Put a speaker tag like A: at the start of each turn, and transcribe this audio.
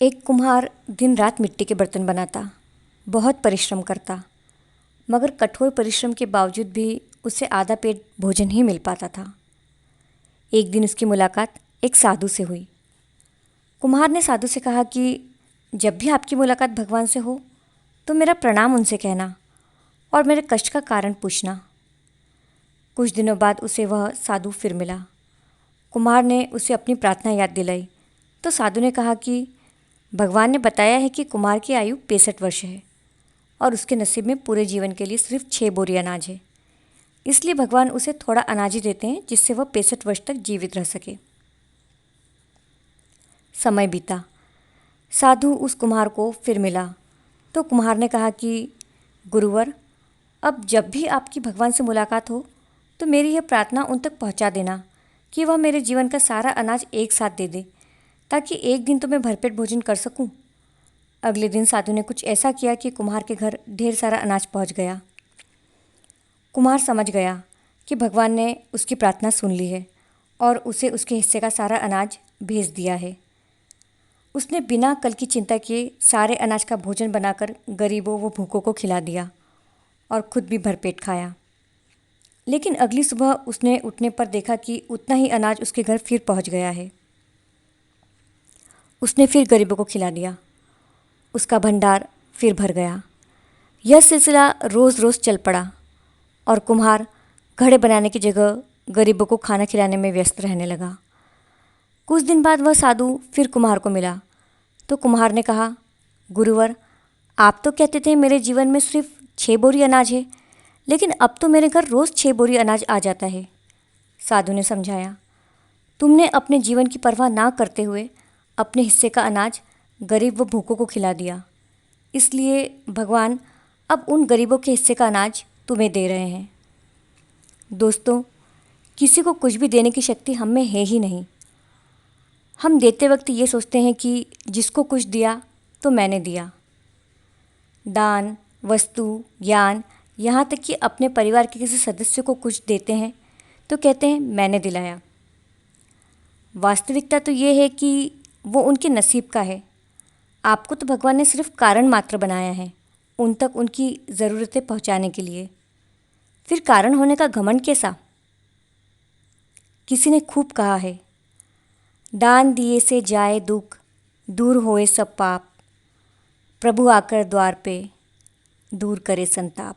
A: एक कुम्हार दिन रात मिट्टी के बर्तन बनाता, बहुत परिश्रम करता, मगर कठोर परिश्रम के बावजूद भी उसे आधा पेट भोजन ही मिल पाता था। एक दिन उसकी मुलाकात एक साधु से हुई। कुम्हार ने साधु से कहा कि जब भी आपकी मुलाकात भगवान से हो तो मेरा प्रणाम उनसे कहना और मेरे कष्ट का कारण पूछना। कुछ दिनों बाद उसे वह साधु फिर मिला। कुम्हार ने उसे अपनी प्रार्थना याद दिलाई तो साधु ने कहा कि भगवान ने बताया है कि कुम्हार की आयु 65 वर्ष है और उसके नसीब में पूरे जीवन के लिए सिर्फ 6 बोरी अनाज है। इसलिए भगवान उसे थोड़ा अनाज ही देते हैं जिससे वह 65 वर्ष तक जीवित रह सके। समय बीता। साधु उस कुम्हार को फिर मिला तो कुम्हार ने कहा कि गुरुवर, अब जब भी आपकी भगवान से मुलाकात हो तो मेरी यह प्रार्थना उन तक पहुंचा देना कि वह मेरे जीवन का सारा अनाज एक साथ दे दे, ताकि एक दिन तो मैं भरपेट भोजन कर सकूं। अगले दिन साधु ने कुछ ऐसा किया कि कुम्हार के घर ढेर सारा अनाज पहुंच गया। कुम्हार समझ गया कि भगवान ने उसकी प्रार्थना सुन ली है और उसे उसके हिस्से का सारा अनाज भेज दिया है। उसने बिना कल की चिंता किए सारे अनाज का भोजन बनाकर गरीबों व भूखों को खिला दिया और खुद भी भरपेट खाया। लेकिन अगली सुबह उसने उठने पर देखा कि उतना ही अनाज उसके घर फिर पहुंच गया है। उसने फिर गरीबों को खिला दिया। उसका भंडार फिर भर गया। यह सिलसिला रोज़ रोज़ चल पड़ा और कुम्हार घड़े बनाने की जगह गरीबों को खाना खिलाने में व्यस्त रहने लगा। कुछ दिन बाद वह साधु फिर कुम्हार को मिला तो कुम्हार ने कहा, गुरुवर, आप तो कहते थे मेरे जीवन में सिर्फ 6 बोरी अनाज है, लेकिन अब तो मेरे घर रोज़ 6 बोरी अनाज आ जाता है। साधु ने समझाया, तुमने अपने जीवन की परवाह ना करते हुए अपने हिस्से का अनाज गरीब व भूखों को खिला दिया, इसलिए भगवान अब उन गरीबों के हिस्से का अनाज तुम्हें दे रहे हैं। दोस्तों, किसी को कुछ भी देने की शक्ति हम में है ही नहीं। हम देते वक्त ये सोचते हैं कि जिसको कुछ दिया तो मैंने दिया। दान, वस्तु, ज्ञान, यहाँ तक कि अपने परिवार के किसी सदस्य को कुछ देते हैं तो कहते हैं मैंने दिलाया। वास्तविकता तो ये है कि वो उनके नसीब का है। आपको तो भगवान ने सिर्फ कारण मात्र बनाया है उन तक उनकी ज़रूरतें पहुँचाने के लिए। फिर कारण होने का घमंड कैसा? किसी ने खूब कहा है, दान दिए से जाए दुख, दूर होए सब पाप, प्रभु आकर द्वार पे दूर करे संताप।